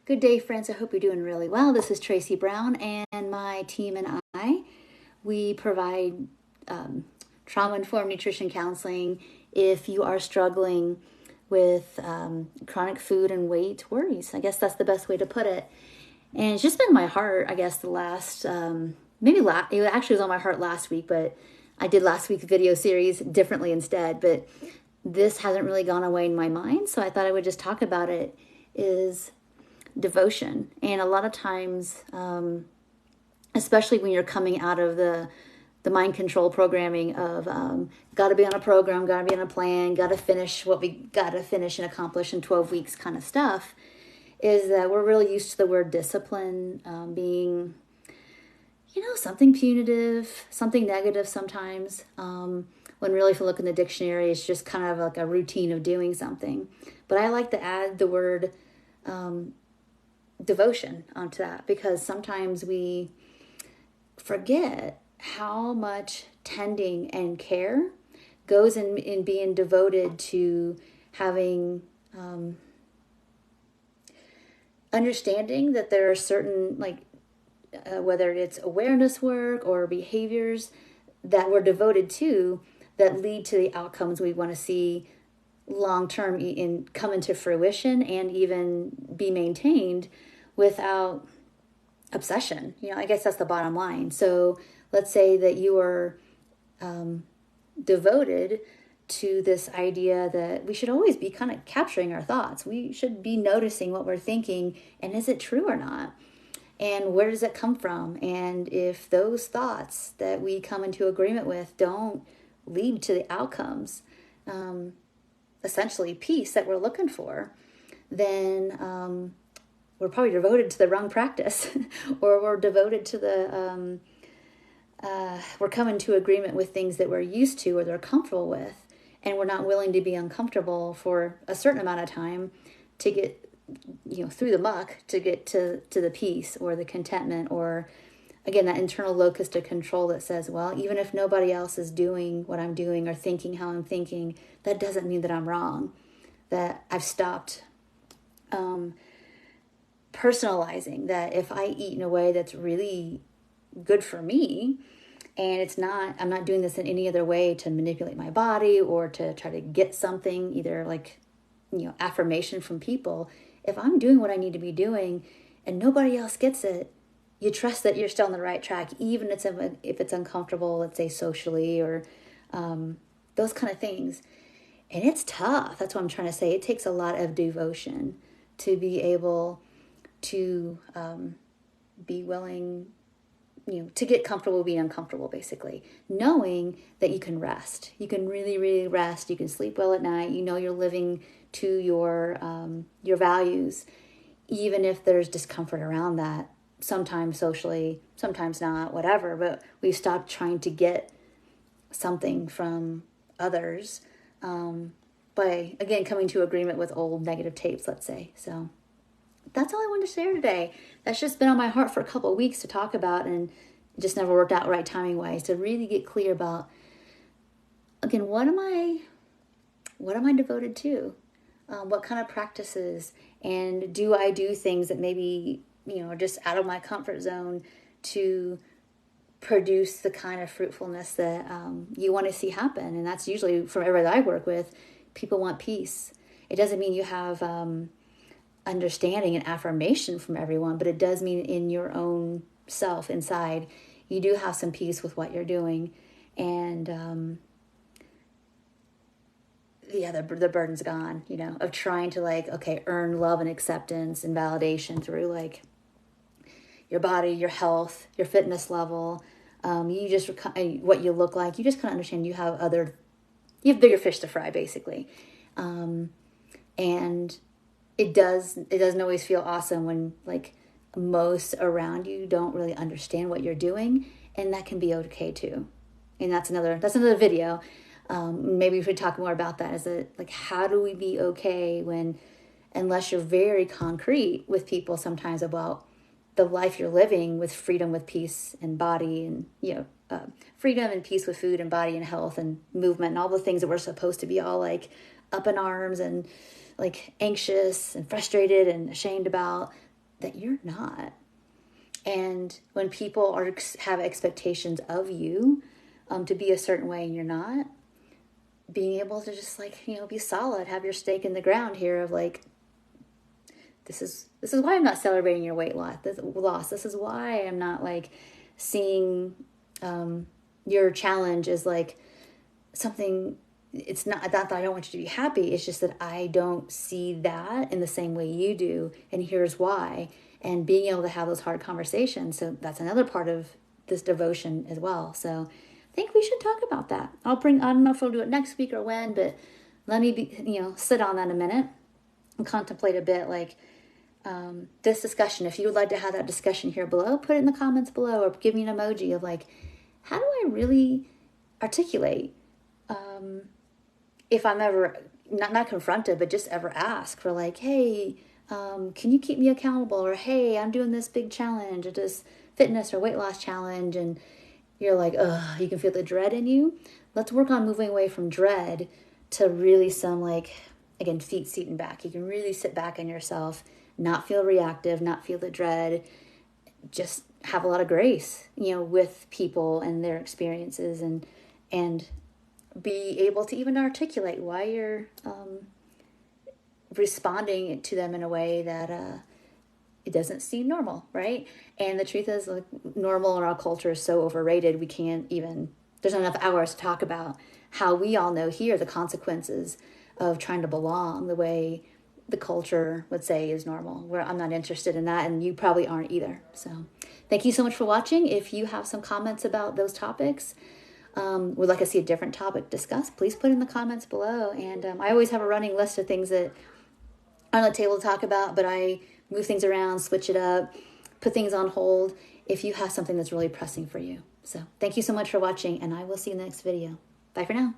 Good day, friends. I hope you're doing really well. This is Tracy Brown, and my team and we provide trauma-informed nutrition counseling if you are struggling with chronic food and weight worries. I guess that's the best way to put it. And it's just been my heart, I guess, the last, it actually was on my heart last week, but I did last week's video series differently instead. But this hasn't really gone away in my mind, so I thought I would just talk about it, is devotion. And a lot of times, especially when you're coming out of the mind control programming of got to be on a program, got to be on a plan, got to finish what we got to finish and accomplish in 12 weeks kind of stuff, is that we're really used to the word discipline being, something punitive, something negative sometimes, when really if you look in the dictionary, it's just kind of like a routine of doing something. But I like to add the word devotion onto that, because sometimes we forget how much tending and care goes in being devoted to having understanding that there are certain, whether it's awareness work or behaviors that we're devoted to that lead to the outcomes we want to see long-term come into fruition and even be maintained without obsession. I guess that's the bottom line. So let's say that you are devoted to this idea that we should always be kind of capturing our thoughts. We should be noticing what we're thinking, and is it true or not? And where does it come from? And if those thoughts that we come into agreement with don't lead to the outcomes, essentially peace that we're looking for, then we're probably devoted to the wrong practice, or we're devoted to we're coming to agreement with things that we're used to or they're comfortable with, and we're not willing to be uncomfortable for a certain amount of time to get through the muck to get to the peace or the contentment, or again that internal locus of control that says, well, even if nobody else is doing what I'm doing or thinking how I'm thinking, that doesn't mean that I'm wrong, that I've stopped personalizing, that if I eat in a way that's really good for me, and I'm not doing this in any other way to manipulate my body or to try to get something, either affirmation from people. If I'm doing what I need to be doing and nobody else gets it, you trust that you're still on the right track, even if it's uncomfortable, let's say socially, or those kind of things. And it's tough. That's what I'm trying to say. It takes a lot of devotion to be able to be willing, to get comfortable being uncomfortable, basically. Knowing that you can rest. You can really, really rest. You can sleep well at night. You're living to your values, even if there's discomfort around that. Sometimes socially, sometimes not, whatever. But we stop trying to get something from others by, again, coming to agreement with old negative tapes, let's say. So that's all I wanted to share today. That's just been on my heart for a couple of weeks to talk about, and it just never worked out right timing-wise, to really get clear about, again, what am I devoted to? What kind of practices? And do I do things that maybe, are just out of my comfort zone to produce the kind of fruitfulness that you want to see happen? And that's usually, from everybody I work with, people want peace. It doesn't mean you have understanding and affirmation from everyone, but it does mean in your own self inside, you do have some peace with what you're doing. And the burden's gone, of trying to earn love and acceptance and validation through your body, your health, your fitness level, you just what you look like. You just kind of understand you have bigger fish to fry, basically. And it doesn't always feel awesome when most around you don't really understand what you're doing, and that can be okay too. And that's another video. Maybe we should talk more about that. Is it how do we be okay when, unless you're very concrete with people sometimes about the life you're living with freedom, with peace and body, and freedom and peace with food and body and health and movement and all the things that we're supposed to be all up in arms and anxious and frustrated and ashamed about. that you're not. And when people have expectations of you to be a certain way and you're not, being able to just like, be solid, have your stake in the ground here of like, this is why I'm not celebrating your weight loss. This is why I'm not like seeing your challenge as like something. It's not that I don't want you to be happy. It's just that I don't see that in the same way you do. And here's why. And being able to have those hard conversations. So that's another part of this devotion as well. So I think we should talk about that. I don't know if we'll do it next week or when, but let me sit on that a minute and contemplate a bit like this discussion. If you would like to have that discussion here below, put it in the comments below or give me an emoji of like, how do I really articulate if I'm ever not confronted, but just ever ask for like, hey, can you keep me accountable? Or, hey, I'm doing this big challenge or this fitness or weight loss challenge. And you're like, ugh, you can feel the dread in you. Let's work on moving away from dread to really some like, again, feet, seat, and back. You can really sit back on yourself, not feel reactive, not feel the dread, just have a lot of grace, with people and their experiences and be able to even articulate why you're responding to them in a way that it doesn't seem normal, right? And the truth is, like, normal in our culture is so overrated. We can't even, there's not enough hours to talk about how we all know here the consequences of trying to belong the way the culture would say is normal, where I'm not interested in that, and you probably aren't either. So thank you so much for watching. If you have some comments about those topics, would like to see a different topic discussed, please put in the comments below. And I always have a running list of things that are on the table to talk about, but I move things around, switch it up, put things on hold if you have something that's really pressing for you. So thank you so much for watching, and I will see you in the next video. Bye for now.